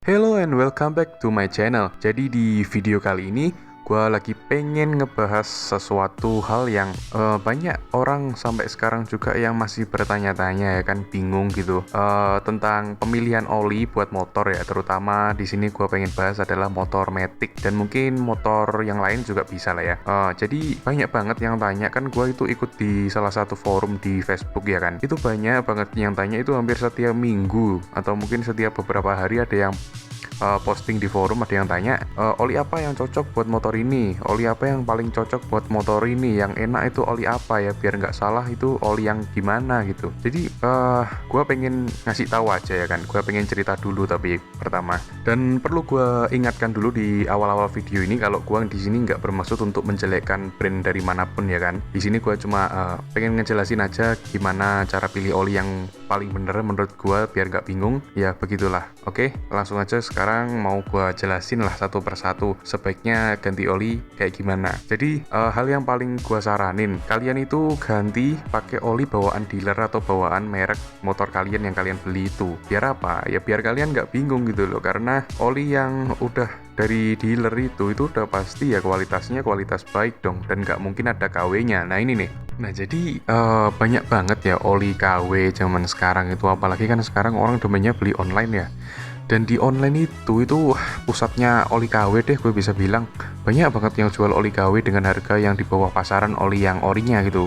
Hello and welcome back to my channel. Jadi di video kali ini gue lagi pengen ngebahas sesuatu hal yang banyak orang sampai sekarang juga yang masih bertanya-tanya ya kan, bingung gitu tentang pemilihan oli buat motor ya. Terutama di sini gue pengen bahas adalah motor Matic dan mungkin motor yang lain juga bisa lah ya. Jadi banyak banget yang tanya kan, gue itu ikut di salah satu forum di Facebook ya kan. Itu banyak banget yang tanya, itu hampir setiap minggu atau mungkin setiap beberapa hari ada yang posting di forum, ada yang tanya oli apa yang cocok buat motor ini, oli apa yang paling cocok buat motor ini, yang enak itu oli apa ya, biar nggak salah itu oli yang gimana gitu. Jadi gue pengen ngasih tahu aja ya kan, gue pengen cerita dulu tapi pertama, dan perlu gue ingatkan dulu di awal-awal video ini kalau gue di sini nggak bermaksud untuk menjelekkan brand dari manapun ya kan. Di sini gue cuma pengen ngejelasin aja gimana cara pilih oli yang paling bener menurut gue biar nggak bingung ya, begitulah. Oke, langsung aja sekarang mau gue jelasin lah satu persatu sebaiknya ganti oli kayak gimana. Jadi hal yang paling gue saranin kalian itu ganti pakai oli bawaan dealer atau bawaan merek motor kalian yang kalian beli itu. Biar apa? Ya biar kalian nggak bingung gitu loh, karena oli yang udah dari dealer itu udah pasti ya kualitasnya kualitas baik dong, dan nggak mungkin ada KW-nya. Nah ini nih. Nah jadi banyak banget ya oli KW zaman sekarang itu, apalagi kan sekarang orang domainnya beli online ya. Dan di online itu pusatnya oli KW deh, gue bisa bilang banyak banget yang jual oli KW dengan harga yang di bawah pasaran oli yang orinya gitu.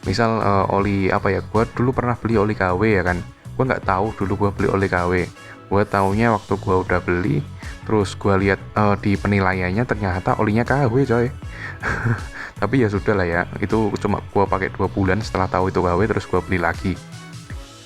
Misal oli apa ya, gue dulu pernah beli oli KW ya kan. Gue nggak tahu dulu gue beli oli KW. Gue taunya waktu gue udah beli, terus gue lihat di penilaiannya ternyata olinya KW coy. Tapi ya sudah lah ya, itu cuma gue pakai 2 bulan, setelah tahu itu KW terus gue beli lagi.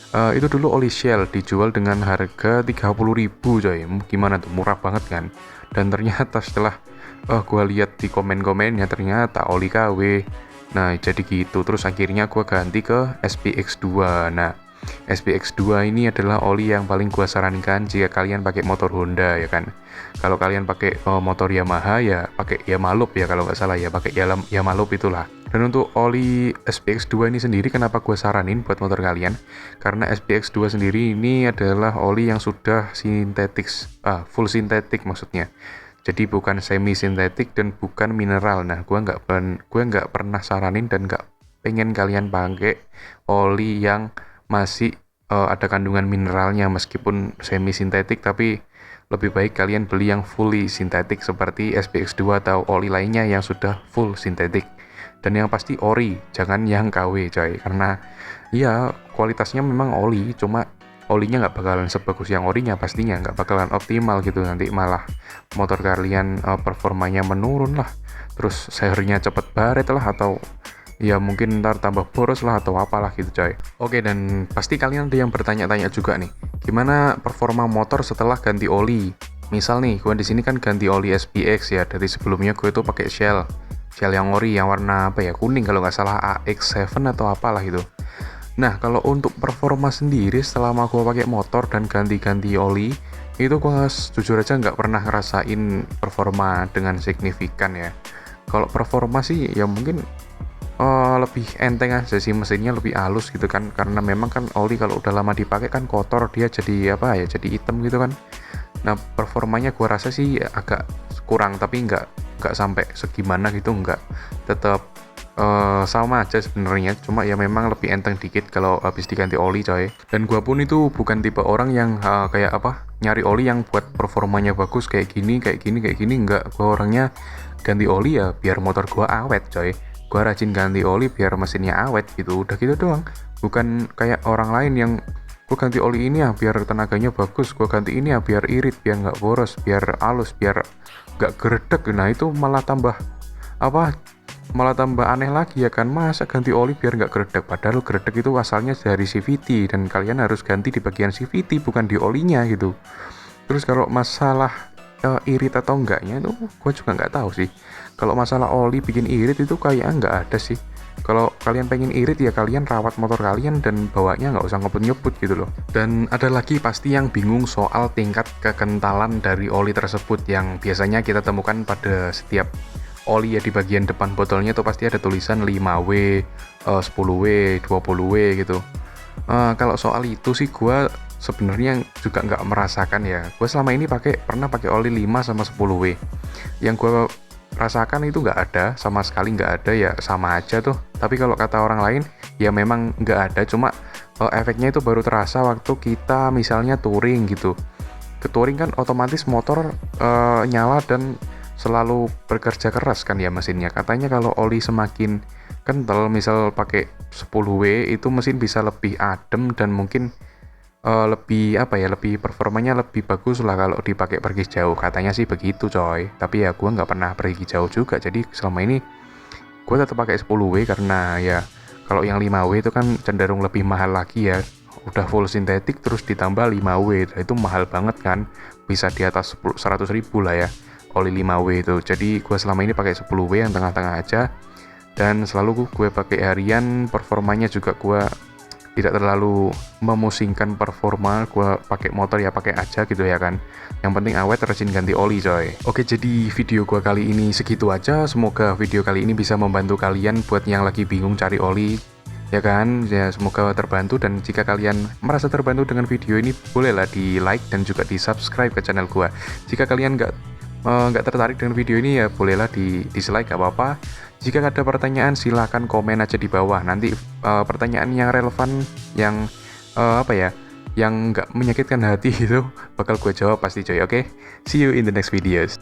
Itu dulu oli Shell dijual dengan harga 30.000 coy. Gimana tuh, murah banget kan. Dan ternyata setelah gue lihat di komen-komennya ternyata oli KW. Nah jadi gitu, terus akhirnya gue ganti ke SPX2. Nah SPX2 ini adalah oli yang paling gue sarankan jika kalian pakai motor Honda ya kan. Kalau kalian pakai motor Yamaha ya pakai Yamalup ya, kalau nggak salah ya pakai Yamalup itulah. Dan untuk oli SPX2 ini sendiri kenapa gue saranin buat motor kalian, karena SPX2 sendiri ini adalah oli yang sudah sintetik, full sintetik maksudnya. Jadi bukan semi sintetik dan bukan mineral. Nah gue nggak pernah saranin dan nggak pengen kalian pakai oli yang masih ada kandungan mineralnya meskipun semi sintetik, tapi lebih baik kalian beli yang fully sintetik seperti SPX2 atau oli lainnya yang sudah full sintetik. Dan yang pasti ori, jangan yang KW coy, karena ya kualitasnya memang oli, cuma olinya nggak bakalan sebagus yang orinya, pastinya nggak bakalan optimal gitu, nanti malah motor kalian performanya menurun lah, terus sayurnya cepet baret lah, atau ya mungkin ntar tambah boros lah atau apalah gitu coy. Oke, dan pasti kalian ada yang bertanya-tanya juga nih, gimana performa motor setelah ganti oli. Misal nih, gue di sini kan ganti oli SPX ya, dari sebelumnya gue tuh pakai Shell yang ori yang warna apa ya, kuning kalau nggak salah, AX7 atau apalah gitu. Nah kalau untuk performa sendiri selama gue pakai motor dan ganti-ganti oli itu gue jujur aja nggak pernah ngerasain performa dengan signifikan ya. Kalau performa sih ya mungkin lebih enteng aja sih, mesinnya lebih halus gitu kan, karena memang kan oli kalau udah lama dipakai kan kotor, dia jadi apa ya, jadi hitam gitu kan. Nah performanya gue rasa sih agak kurang, tapi nggak sampai segimana gitu, nggak, tetap sama aja sebenarnya, cuma ya memang lebih enteng dikit kalau habis diganti oli coy. Dan gue pun itu bukan tipe orang yang kayak apa, nyari oli yang buat performanya bagus kayak gini, enggak. Gue orangnya ganti oli ya biar motor gue awet coy. Gue rajin ganti oli biar mesinnya awet gitu, udah gitu doang. Bukan kayak orang lain yang gue ganti oli ini ya biar tenaganya bagus, gue ganti ini ya biar irit, biar nggak boros, biar halus, biar nggak geredek. Nah itu malah tambah aneh lagi ya kan, masa ganti oli biar nggak geredek, padahal geredek itu asalnya dari CVT dan kalian harus ganti di bagian CVT bukan di olinya gitu. Terus kalau masalah irit atau enggaknya itu gue juga nggak tahu sih. Kalau masalah oli bikin irit itu kayaknya nggak ada sih. Kalau kalian pengen irit ya kalian rawat motor kalian dan bawanya nggak usah ngebut-ngebut gitu loh. Dan ada lagi pasti yang bingung soal tingkat kekentalan dari oli tersebut, yang biasanya kita temukan pada setiap oli ya, di bagian depan botolnya tuh pasti ada tulisan 5W, 10W, 20W gitu. Kalau soal itu sih gue sebenarnya juga nggak merasakan ya. Gue selama ini pernah pakai oli 5 sama 10W. Yang gue rasakan itu nggak ada, sama sekali nggak ada, ya sama aja tuh. Tapi kalau kata orang lain ya memang nggak ada, cuma efeknya itu baru terasa waktu kita misalnya touring gitu. Ke touring kan otomatis motor nyala dan selalu bekerja keras kan ya mesinnya. Katanya kalau oli semakin kental, misal pakai 10W, itu mesin bisa lebih adem dan mungkin lebih apa ya, lebih performanya lebih bagus lah kalau dipakai pergi jauh. Katanya sih begitu coy. Tapi ya gue nggak pernah pergi jauh juga, jadi selama ini gue tetap pakai 10W karena ya kalau yang 5W itu kan cenderung lebih mahal lagi ya. Udah full sintetik terus ditambah 5W, itu mahal banget kan, bisa di atas 100.000 lah ya oli 5W itu. Jadi gue selama ini pakai 10W yang tengah-tengah aja, dan selalu gue pakai harian. Performanya juga gue tidak terlalu memusingkan performa. Gue pakai motor ya pakai aja gitu ya kan, yang penting awet, rajin ganti oli coy. Oke, jadi video gue kali ini segitu aja. Semoga video kali ini bisa membantu kalian buat yang lagi bingung cari oli, ya kan. Ya semoga terbantu, dan jika kalian merasa terbantu dengan video ini, bolehlah di like dan juga di subscribe ke channel gue. Jika kalian nggak tertarik dengan video ini, ya bolehlah di dislike, gak apa-apa. Jika ada pertanyaan silahkan komen aja di bawah. Nanti pertanyaan yang relevan, yang apa ya, yang nggak menyakitkan hati itu bakal gue jawab pasti coy. Oke, see you in the next videos.